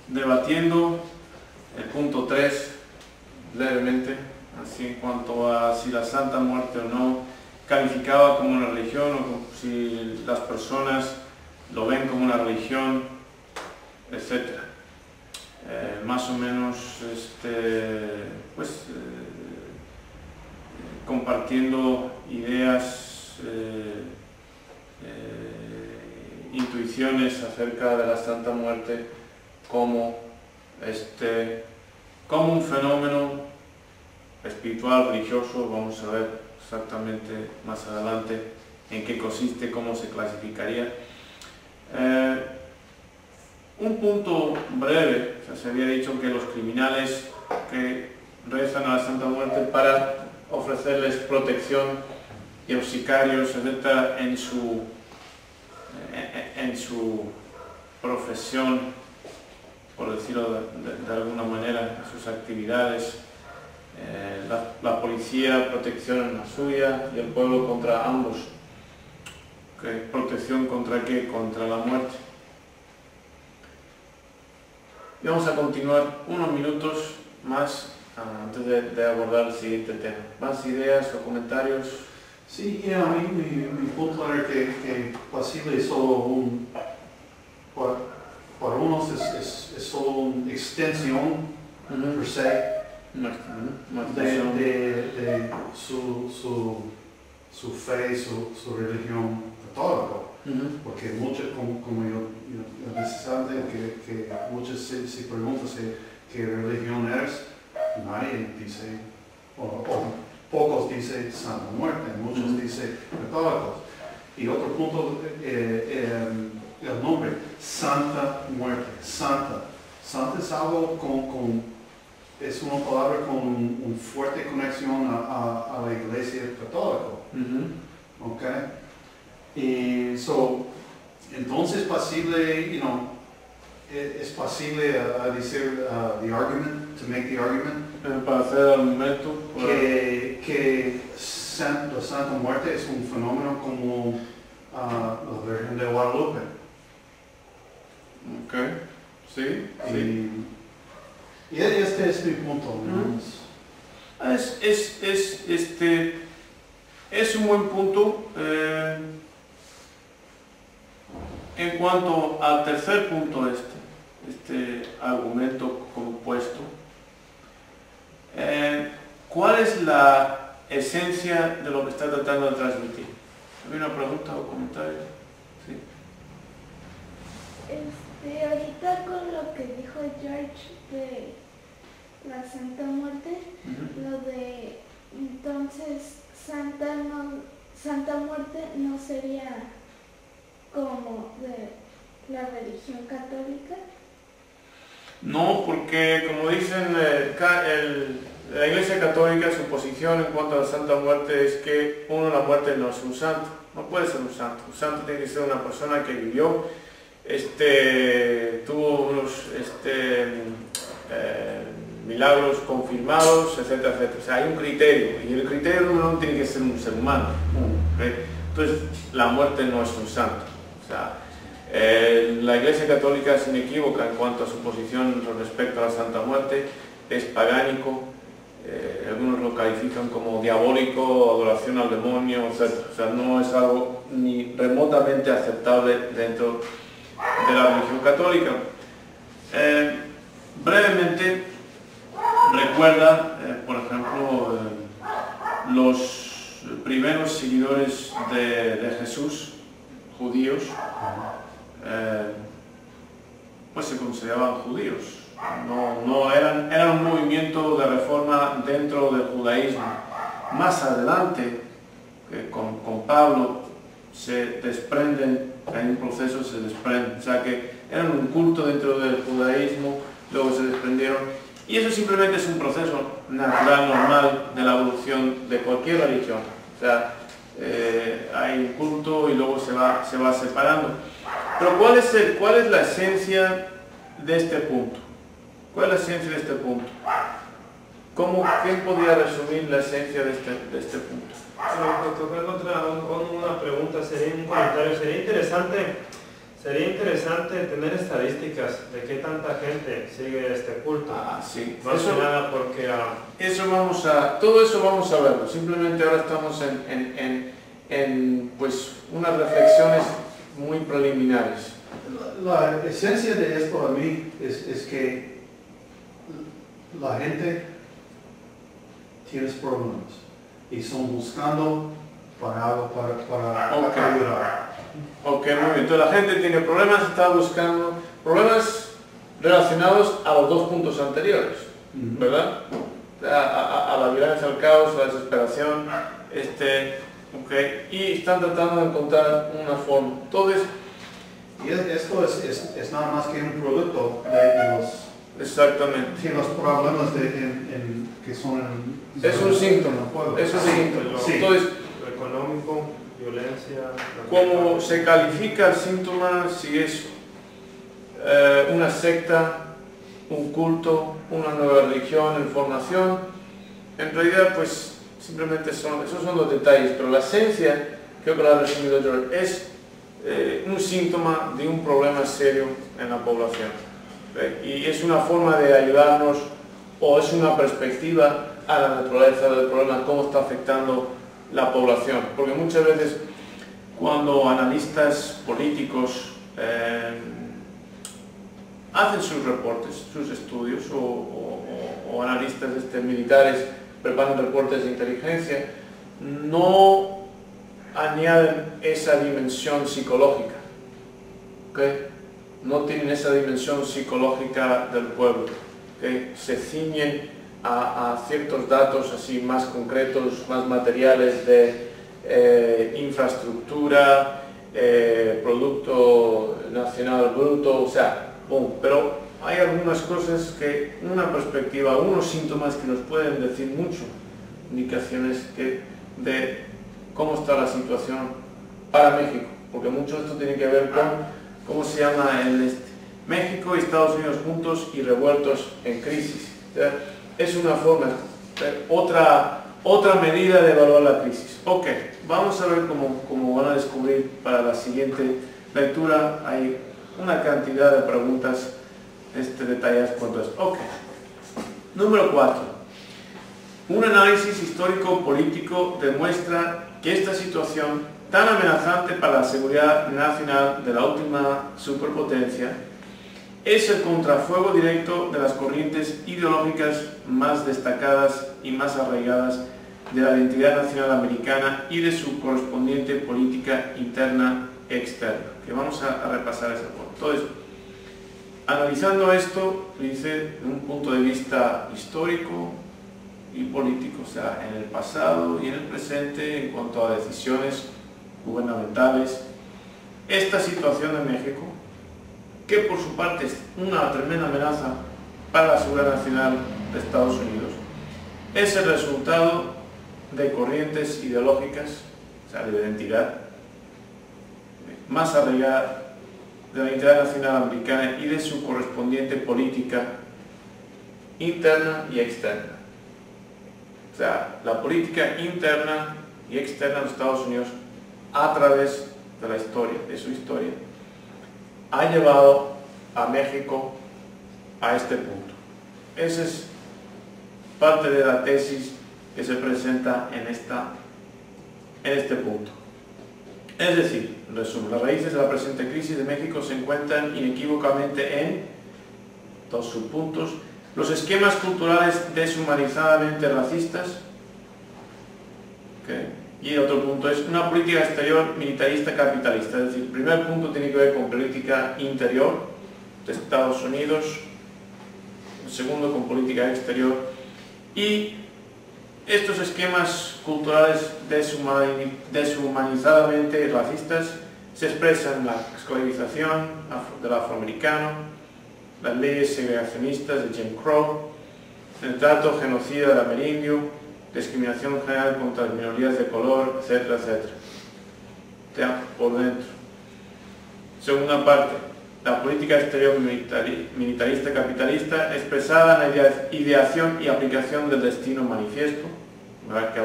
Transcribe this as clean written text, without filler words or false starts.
Debatiendo el punto 3 levemente, así en cuanto a si la Santa Muerte o no calificaba como una religión o si las personas lo ven como una religión, etc. Más o menos compartiendo ideas, intuiciones acerca de la Santa Muerte como un fenómeno espiritual, religioso. Vamos a ver exactamente más adelante en qué consiste, cómo se clasificaría. Un punto breve: se había dicho que los criminales que rezan a la Santa Muerte para ofrecerles protección, y los sicarios, etc., en su profesión, por decirlo de alguna manera, en sus actividades, la policía protección en la suya y el pueblo contra ambos. ¿Protección contra qué? Contra la muerte. Y vamos a continuar unos minutos más antes de abordar el siguiente tema. ¿Más ideas o comentarios? Sí, a mí mi punto era que posible solo para unos es solo una extensión per se de su fe, su religión católica. Porque muchos, como yo decía antes, que muchos se preguntan qué religión eres, nadie dice, o pocos dicen Santa Muerte, muchos dicen católicos. Y otro punto, el nombre, Santa Muerte, Santa. Santa es algo es una palabra con una fuerte conexión a la Iglesia católica. Okay? Y entonces posible, es posible decir the argument, to make the argument, para hacer el argumento que la Santa Muerte es un fenómeno como la Virgen de Guadalupe. Ok, sí, sí. Y este es mi punto, ¿no? Es un buen punto. En cuanto al tercer punto, este argumento compuesto, ¿cuál es la esencia de lo que está tratando de transmitir? ¿Hay una pregunta o comentario? Sí. Ahorita con lo que dijo George de la Santa Muerte, lo de entonces Santa Muerte no sería como de la religión católica. No, porque como dicen, la Iglesia Católica, su posición en cuanto a la Santa Muerte es que la muerte no es un santo, no puede ser un santo. Un santo tiene que ser una persona que vivió, tuvo unos milagros confirmados, etcétera, etcétera. O sea, hay un criterio, y el criterio no tiene que ser un ser humano. Entonces, la muerte no es un santo. O sea, la Iglesia Católica es inequívoca en cuanto a su posición respecto a la Santa Muerte, es pagánico, algunos lo califican como diabólico, adoración al demonio, etc. O sea, no es algo ni remotamente aceptable dentro de la religión católica. Brevemente, recuerda, por ejemplo, los primeros seguidores de Jesús, judíos, pues se consideraban judíos. No eran un movimiento de reforma dentro del judaísmo. Más adelante, con Pablo, se desprenden, en un proceso se desprenden. O sea que eran un culto dentro del judaísmo, luego se desprendieron. Y eso simplemente es un proceso natural, normal, de la evolución de cualquier religión. O sea, hay un culto y luego se va separando. Pero ¿cuál es la esencia de este punto? ¿Cuál es la esencia de este punto? ¿Quién podría resumir la esencia de este punto? Una pregunta, un comentario. Sería interesante Sería interesante tener estadísticas de qué tanta gente sigue este culto. Sí. Más que nada porque... todo eso vamos a verlo. Simplemente ahora estamos en pues, unas reflexiones muy preliminares. La esencia de esto a mí es que la gente tiene problemas y son buscando para algo para ayudar. Ok, muy bien. Entonces la gente tiene problemas, está buscando problemas relacionados a los dos puntos anteriores, ¿verdad? A la violencia, al caos, a la desesperación, y están tratando de encontrar una forma. Entonces, y esto es nada más que un producto de los... Exactamente. Sí, los problemas que son... Es un síntoma. Es un síntoma. Sí. Entonces, lo económico, violencia... ¿cómo se califica el síntoma? Si es una secta, un culto, una nueva religión en formación. En realidad, pues, simplemente esos son los detalles, pero la esencia, creo que lo ha resumido George, es un síntoma de un problema serio en la población. Y es una forma de ayudarnos, o es una perspectiva a la naturaleza del problema, cómo está afectando la población. Porque muchas veces, cuando analistas políticos hacen sus reportes, sus estudios, o analistas militares preparan reportes de inteligencia, no añaden esa dimensión psicológica, ¿okay? No tienen esa dimensión psicológica del pueblo, ¿okay? Se ciñen a ciertos datos así más concretos, más materiales de infraestructura, Producto Nacional Bruto, o sea, pero hay algunas cosas que, una perspectiva, unos síntomas que nos pueden decir mucho, indicaciones de cómo está la situación para México, porque mucho de esto tiene que ver con, ¿cómo se llama? México y Estados Unidos juntos y revueltos en crisis. Es una forma, otra medida de evaluar la crisis. Ok, vamos a ver cómo van a descubrir para la siguiente lectura. Hay una cantidad de preguntas detalladas cuanto a esto. Ok, número 4. Un análisis histórico-político demuestra que esta situación tan amenazante para la seguridad nacional de la última superpotencia es el contrafuego directo de las corrientes ideológicas más destacadas y más arraigadas de la identidad nacional americana y de su correspondiente política interna y externa, que vamos a repasar ese punto. Entonces, analizando esto, dice, de un punto de vista histórico y político, o sea, en el pasado y en el presente, en cuanto a decisiones gubernamentales, esta situación en México, que por su parte es una tremenda amenaza para la seguridad nacional de Estados Unidos, es el resultado de corrientes ideológicas, o sea, de identidad más arraigada de la identidad nacional americana y de su correspondiente política interna y externa. O sea, la política interna y externa de los Estados Unidos, a través de la historia, de su historia, ha llevado a México a este punto. Esa es parte de la tesis que se presenta en este punto. Es decir, en resumen, las raíces de la presente crisis de México se encuentran inequívocamente en dos subpuntos: los esquemas culturales deshumanizadamente racistas, y otro punto es una política exterior militarista capitalista. Es decir, el primer punto tiene que ver con política interior de Estados Unidos, el segundo con política exterior, y estos esquemas culturales deshumanizadamente racistas se expresan en la esclavización del afroamericano, las leyes segregacionistas de Jim Crow, el trato genocida del amerindio, discriminación general contra las minorías de color, etcétera, etcétera. Por dentro. Segunda parte, la política exterior militarista capitalista expresada en la ideación y aplicación del destino manifiesto, ¿verdad? Que